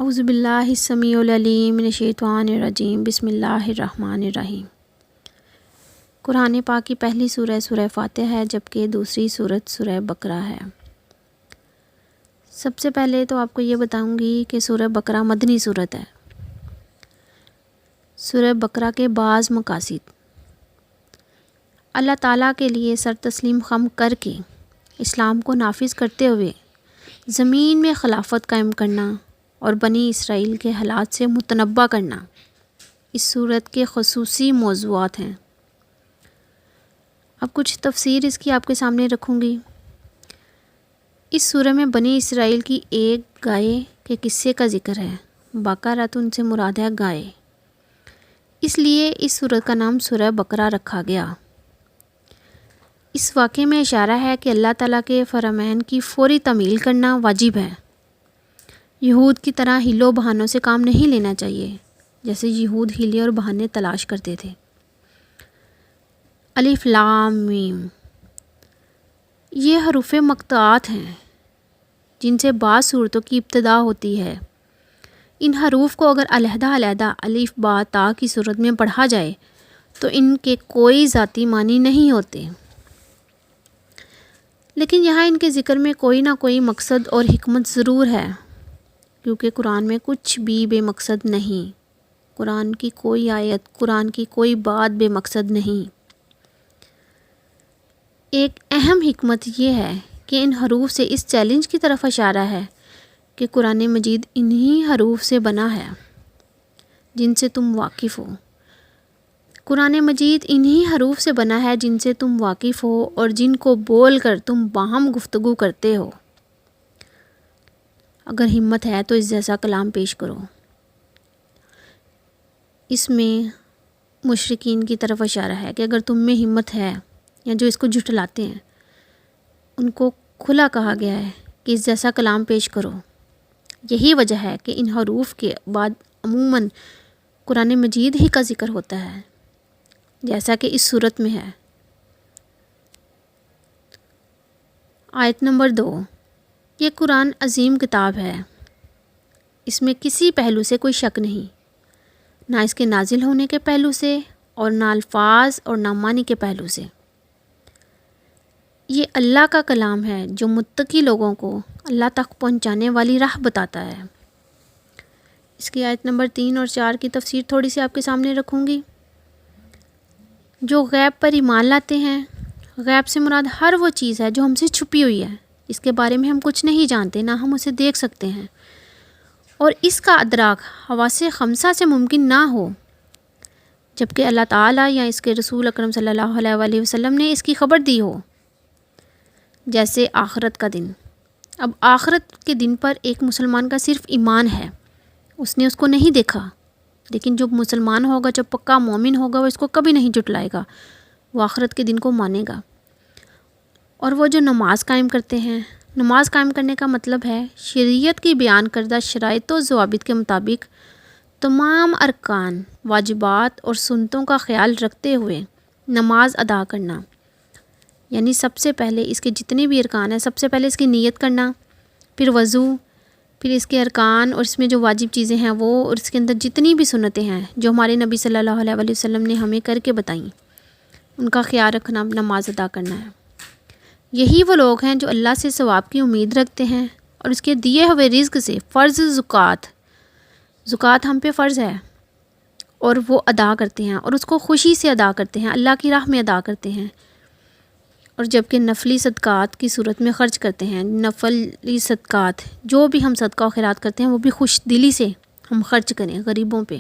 اعوذ باللہ السمیع العلیم من الشیطان الرجیم بسم اللہ الرحمن الرحیم۔ قرآن پاک کی پہلی سورہ سورہ فاتحہ ہے، جبکہ دوسری سورت سورہ بقرہ ہے۔ سب سے پہلے تو آپ کو یہ بتاؤں گی کہ سورہ بقرہ مدنی سورت ہے۔ سورہ بقرہ کے بعض مقاصد: اللہ تعالیٰ کے لیے سر تسلیم خم کر کے اسلام کو نافذ کرتے ہوئے زمین میں خلافت قائم کرنا اور بنی اسرائیل کے حالات سے متنبع کرنا اس صورت کے خصوصی موضوعات ہیں۔ اب کچھ تفسیر اس کی آپ کے سامنے رکھوں گی۔ اس سورہ میں بنی اسرائیل کی ایک گائے کے قصے کا ذکر ہے۔ بقرۃ سے مراد ہے گائے، اس لیے اس سورت کا نام سورہ بقرہ رکھا گیا۔ اس واقعے میں اشارہ ہے کہ اللہ تعالیٰ کے فرامین کی فوری تعمیل کرنا واجب ہے۔ یہود کی طرح ہیلوں بہانوں سے کام نہیں لینا چاہیے، جیسے یہود ہیلے اور بہانے تلاش کرتے تھے۔ الف لام میم، یہ حروف مقطوعات ہیں جن سے بعض صورتوں کی ابتدا ہوتی ہے۔ ان حروف کو اگر علیحدہ علیحدہ الف با تا کی صورت میں پڑھا جائے تو ان کے کوئی ذاتی معنی نہیں ہوتے، لیکن یہاں ان کے ذکر میں کوئی نہ کوئی مقصد اور حکمت ضرور ہے، کیونکہ قرآن میں کچھ بھی بے مقصد نہیں۔ قرآن کی کوئی آیت، قرآن کی کوئی بات بے مقصد نہیں۔ ایک اہم حکمت یہ ہے کہ ان حروف سے اس چیلنج کی طرف اشارہ ہے کہ قرآن مجید انہی حروف سے بنا ہے جن سے تم واقف ہو۔ قرآن مجید انہی حروف سے بنا ہے جن سے تم واقف ہو اور جن کو بول کر تم باہم گفتگو کرتے ہو۔ اگر ہمت ہے تو اس جیسا کلام پیش کرو۔ اس میں مشرکین کی طرف اشارہ ہے کہ اگر تم میں ہمت ہے، یا جو اس کو جھٹلاتے ہیں ان کو کھلا کہا گیا ہے کہ اس جیسا کلام پیش کرو۔ یہی وجہ ہے کہ ان حروف کے بعد عموماً قرآن مجید ہی کا ذکر ہوتا ہے، جیسا کہ اس صورت میں ہے۔ آیت نمبر 2، یہ قرآن عظیم کتاب ہے، اس میں کسی پہلو سے کوئی شک نہیں، نہ اس کے نازل ہونے کے پہلو سے اور نہ الفاظ اور نہ معنی کے پہلو سے۔ یہ اللہ کا کلام ہے جو متقی لوگوں کو اللہ تک پہنچانے والی راہ بتاتا ہے۔ اس کی آیت نمبر 3 اور 4 کی تفسیر تھوڑی سی آپ کے سامنے رکھوں گی۔ جو غیب پر ایمان لاتے ہیں، غیب سے مراد ہر وہ چیز ہے جو ہم سے چھپی ہوئی ہے، اس کے بارے میں ہم کچھ نہیں جانتے، نہ ہم اسے دیکھ سکتے ہیں، اور اس کا ادراک حواس خمسہ سے ممکن نہ ہو جبکہ اللہ تعالیٰ یا اس کے رسول اکرم صلی اللہ علیہ وآلہ وسلم نے اس کی خبر دی ہو، جیسے آخرت کا دن۔ اب آخرت کے دن پر ایک مسلمان کا صرف ایمان ہے، اس نے اس کو نہیں دیکھا، لیکن جو مسلمان ہوگا، جو پکا مومن ہوگا، وہ اس کو کبھی نہیں جھٹلائے گا، وہ آخرت کے دن کو مانے گا۔ اور وہ جو نماز قائم کرتے ہیں، نماز قائم کرنے کا مطلب ہے شریعت کی بیان کردہ شرائط و ضوابط کے مطابق تمام ارکان، واجبات اور سنتوں کا خیال رکھتے ہوئے نماز ادا کرنا۔ یعنی سب سے پہلے اس کے جتنے بھی ارکان ہیں، سب سے پہلے اس کی نیت کرنا، پھر وضو، پھر اس کے ارکان اور اس میں جو واجب چیزیں ہیں وہ، اور اس کے اندر جتنی بھی سنتیں ہیں جو ہمارے نبی صلی اللہ علیہ وآلہ وسلم نے ہمیں کر کے بتائیں، ان کا خیال رکھنا، نماز ادا کرنا ہے۔ یہی وہ لوگ ہیں جو اللہ سے ثواب کی امید رکھتے ہیں اور اس کے دیے ہوئے رزق سے فرض زکوٰۃ ہم پہ فرض ہے، اور وہ ادا کرتے ہیں، اور اس کو خوشی سے ادا کرتے ہیں، اللہ کی راہ میں ادا کرتے ہیں، اور جبکہ نفلی صدقات کی صورت میں خرچ کرتے ہیں۔ نفلی صدقات جو بھی ہم صدقہ و خیرات کرتے ہیں وہ بھی خوش دلی سے ہم خرچ کریں غریبوں پہ۔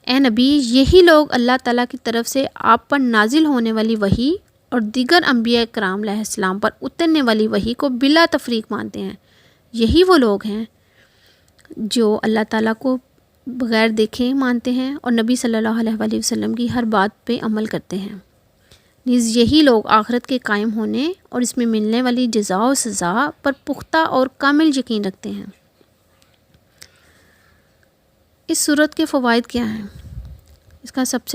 اے نبی، یہی لوگ اللہ تعالیٰ کی طرف سے آپ پر نازل ہونے والی وحی اور دیگر انبیاء کرام علیہ السلام پر اترنے والی وحی کو بلا تفریق مانتے ہیں۔ یہی وہ لوگ ہیں جو اللہ تعالیٰ کو بغیر دیکھے مانتے ہیں اور نبی صلی اللہ علیہ وآلہ وسلم کی ہر بات پہ عمل کرتے ہیں۔ نیز یہی لوگ آخرت کے قائم ہونے اور اس میں ملنے والی جزا و سزا پر پختہ اور کامل یقین رکھتے ہیں۔ اس صورت کے فوائد کیا ہیں؟ اس کا سب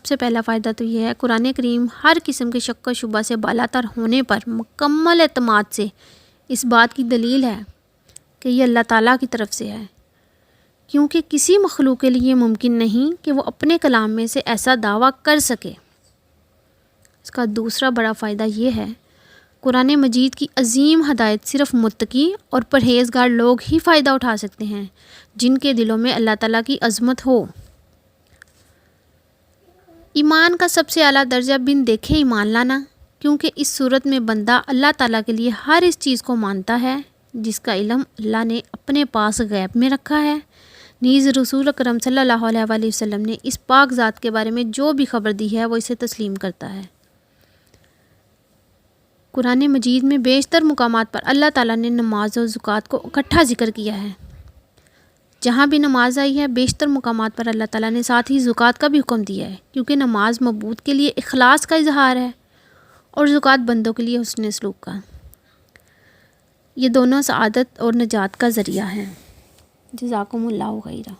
سے پہلا فائدہ تو یہ ہے، قرآن کریم ہر قسم کے شک و شبہ سے بالا تر ہونے پر مکمل اعتماد سے اس بات کی دلیل ہے کہ یہ اللہ تعالیٰ کی طرف سے ہے، کیونکہ کسی مخلوق کے لیے ممکن نہیں کہ وہ اپنے کلام میں سے ایسا دعویٰ کر سکے۔ اس کا دوسرا بڑا فائدہ یہ ہے، قرآن مجید کی عظیم ہدایت صرف متقی اور پرہیزگار لوگ ہی فائدہ اٹھا سکتے ہیں، جن کے دلوں میں اللہ تعالیٰ کی عظمت ہو۔ ایمان کا سب سے اعلیٰ درجہ بن دیکھے ایمان لانا، کیونکہ اس صورت میں بندہ اللہ تعالیٰ کے لیے ہر اس چیز کو مانتا ہے جس کا علم اللہ نے اپنے پاس غیب میں رکھا ہے۔ نیز رسول اکرم صلی اللہ علیہ وآلہ وسلم نے اس پاک ذات کے بارے میں جو بھی خبر دی ہے وہ اسے تسلیم کرتا ہے۔ قرآن مجید میں بیشتر مقامات پر اللہ تعالیٰ نے نماز و زکوٰۃ کو اکٹھا ذکر کیا ہے۔ جہاں بھی نماز آئی ہے بیشتر مقامات پر اللہ تعالیٰ نے ساتھ ہی زکوٰۃ کا بھی حکم دیا ہے، کیونکہ نماز معبود کے لیے اخلاص کا اظہار ہے اور زکوٰۃ بندوں کے لیے حسن سلوک کا۔ یہ دونوں سعادت اور نجات کا ذریعہ ہیں۔ جزاکم اللہ خیرہ۔